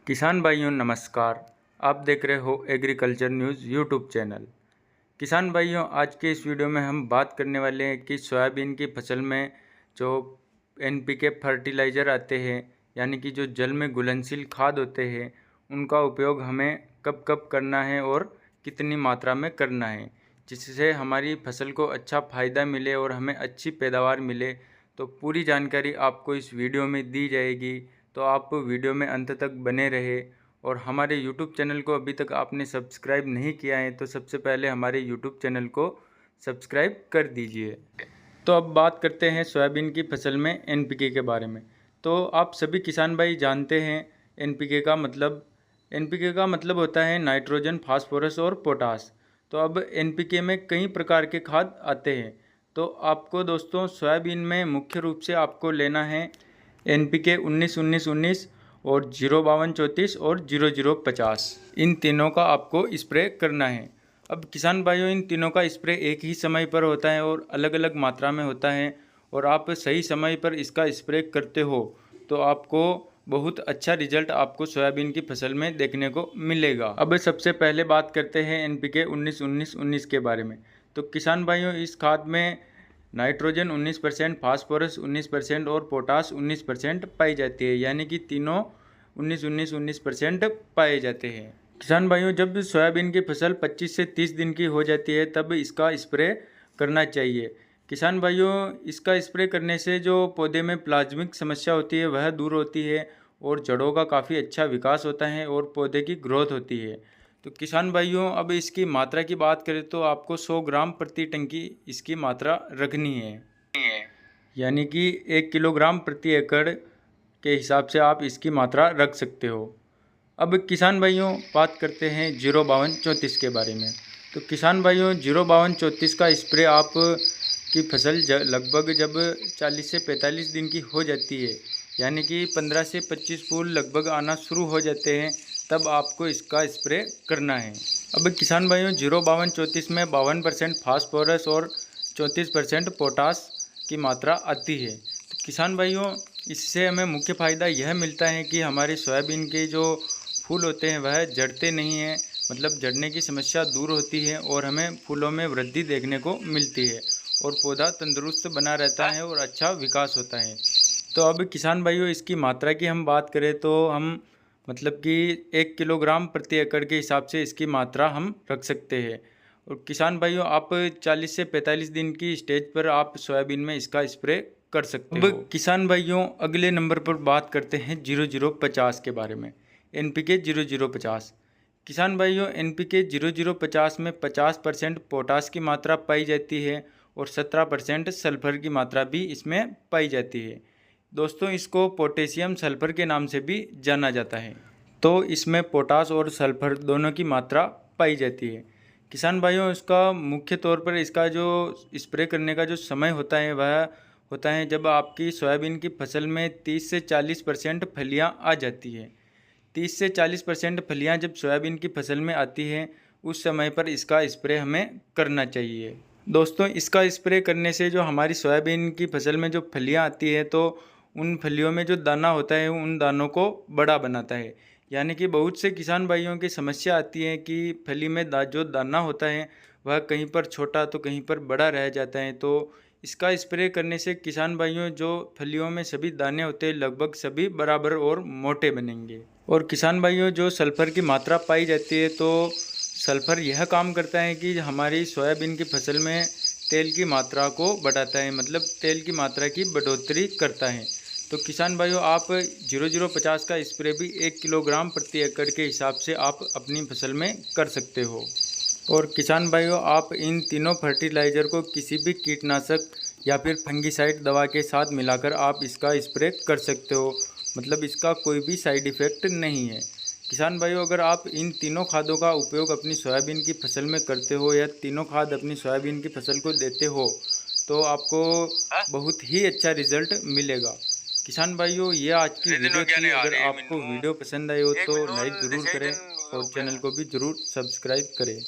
किसान भाइयों नमस्कार। आप देख रहे हो एग्रीकल्चर न्यूज़ यूट्यूब चैनल। किसान भाइयों, आज के इस वीडियो में हम बात करने वाले हैं कि सोयाबीन की फसल में जो एनपीके फर्टिलाइज़र आते हैं, यानी कि जो जल में घुलनशील खाद होते हैं, उनका उपयोग हमें कब कब करना है और कितनी मात्रा में करना है, जिससे हमारी फसल को अच्छा फ़ायदा मिले और हमें अच्छी पैदावार मिले। तो पूरी जानकारी आपको इस वीडियो में दी जाएगी, तो आप वीडियो में अंत तक बने रहे। और हमारे यूट्यूब चैनल को अभी तक आपने सब्सक्राइब नहीं किया है तो सबसे पहले हमारे यूट्यूब चैनल को सब्सक्राइब कर दीजिए। तो अब बात करते हैं सोयाबीन की फसल में एनपीके के बारे में। तो आप सभी किसान भाई जानते हैं एनपीके का मतलब होता है नाइट्रोजन, फास्फोरस और पोटास। तो अब एनपीके में कई प्रकार के खाद आते हैं। तो आपको दोस्तों सोयाबीन में मुख्य रूप से आपको लेना है एनपीके 19-19-19 और 0-52-34 और 00-50। इन तीनों का आपको स्प्रे करना है। अब किसान भाइयों, इन तीनों का स्प्रे एक ही समय पर होता है और अलग अलग मात्रा में होता है, और आप सही समय पर इसका स्प्रे करते हो तो आपको बहुत अच्छा रिजल्ट आपको सोयाबीन की फसल में देखने को मिलेगा। अब सबसे पहले बात करते हैं एनपीके 19-19-19 के बारे में। तो किसान भाइयों, इस खाद में नाइट्रोजन 19%, फास्फोरस 19% और पोटास 19% पाई जाती है, यानी कि तीनों 19-19-19% पाए जाते हैं। किसान भाइयों, जब सोयाबीन की फसल 25 से 30 दिन की हो जाती है तब इसका स्प्रे करना चाहिए। किसान भाइयों, इसका स्प्रे करने से जो पौधे में प्लाज्मिक समस्या होती है वह दूर होती है और जड़ों का काफ़ी अच्छा विकास होता है और पौधे की ग्रोथ होती है। तो किसान भाइयों, अब इसकी मात्रा की बात करें तो आपको 100 ग्राम प्रति टंकी इसकी मात्रा रखनी है, यानी कि 1 किलोग्राम प्रति एकड़ के हिसाब से आप इसकी मात्रा रख सकते हो। अब किसान भाइयों बात करते हैं 0-52-34 के बारे में। तो किसान भाइयों, 0-52-34 का स्प्रे आप की फसल लगभग जब 40 से 45 दिन की हो जाती है, यानी कि 15 से 25 फूल लगभग आना शुरू हो जाते हैं, तब आपको इसका स्प्रे करना है। अब किसान भाइयों, 0-52-34 में 52% फास्फोरस और 34% पोटास की मात्रा आती है। तो किसान भाइयों, इससे हमें मुख्य फ़ायदा यह मिलता है कि हमारे सोयाबीन के जो फूल होते हैं वह जड़ते नहीं हैं, मतलब जड़ने की समस्या दूर होती है और हमें फूलों में वृद्धि देखने को मिलती है और पौधा तंदुरुस्त बना रहता है और अच्छा विकास होता है। तो अब किसान भाइयों, इसकी मात्रा की हम बात करें तो हम मतलब कि 1 किलोग्राम प्रति एकड़ के हिसाब से इसकी मात्रा हम रख सकते हैं। और किसान भाइयों, आप 40 से 45 दिन की स्टेज पर आप सोयाबीन में इसका स्प्रे कर सकते हो। अब किसान भाइयों, अगले नंबर पर बात करते हैं 00-50 के बारे में। एनपीके 00-50। किसान भाइयों, एनपीके 00-50 में 50% पोटास की मात्रा पाई जाती है और 17% सल्फर की मात्रा भी इसमें पाई जाती है। दोस्तों, इसको पोटेशियम सल्फर के नाम से भी जाना जाता है। तो इसमें पोटास और सल्फर दोनों की मात्रा पाई जाती है। किसान भाइयों, इसका मुख्य तौर पर इसका जो स्प्रे करने का जो समय होता है वह होता है जब आपकी सोयाबीन की फसल में 30 से 40% फलियाँ आ जाती है। 30 से 40% फलियाँ जब सोयाबीन की फसल में आती हैं, उस समय पर इसका स्प्रे हमें करना चाहिए। दोस्तों, इसका स्प्रे करने से जो हमारी सोयाबीन की फसल में जो फलियाँ आती है तो उन फलियों में जो दाना होता है उन दानों को बड़ा बनाता है। यानी कि बहुत से किसान भाइयों की समस्या आती है कि फली में जो दाना होता है वह कहीं पर छोटा तो कहीं पर बड़ा रह जाता है। तो इसका स्प्रे करने से किसान भाइयों, जो फलियों में सभी दाने होते हैं लगभग सभी बराबर और मोटे बनेंगे। और किसान भाइयों, जो सल्फर की मात्रा पाई जाती है तो सल्फर यह काम करता है कि हमारी सोयाबीन की फसल में तेल की मात्रा को बढ़ाता है, मतलब तेल की मात्रा की बढ़ोतरी करता है। तो किसान भाइयों, आप 00-50 का स्प्रे भी 1 किलोग्राम प्रति एकड़ के हिसाब से आप अपनी फसल में कर सकते हो। और किसान भाइयों, आप इन तीनों फर्टिलाइज़र को किसी भी कीटनाशक या फिर फंगीसाइड दवा के साथ मिलाकर आप इसका स्प्रे कर सकते हो, मतलब इसका कोई भी साइड इफ़ेक्ट नहीं है। किसान भाइयों, अगर आप इन तीनों खादों का उपयोग अपनी सोयाबीन की फसल में करते हो या तीनों खाद अपनी सोयाबीन की फसल को देते हो तो आपको बहुत ही अच्छा रिजल्ट मिलेगा। किसान भाइयों, ये आज की वीडियो थी। अगर आपको वीडियो पसंद आई हो तो लाइक ज़रूर करें और चैनल को भी ज़रूर सब्सक्राइब करें।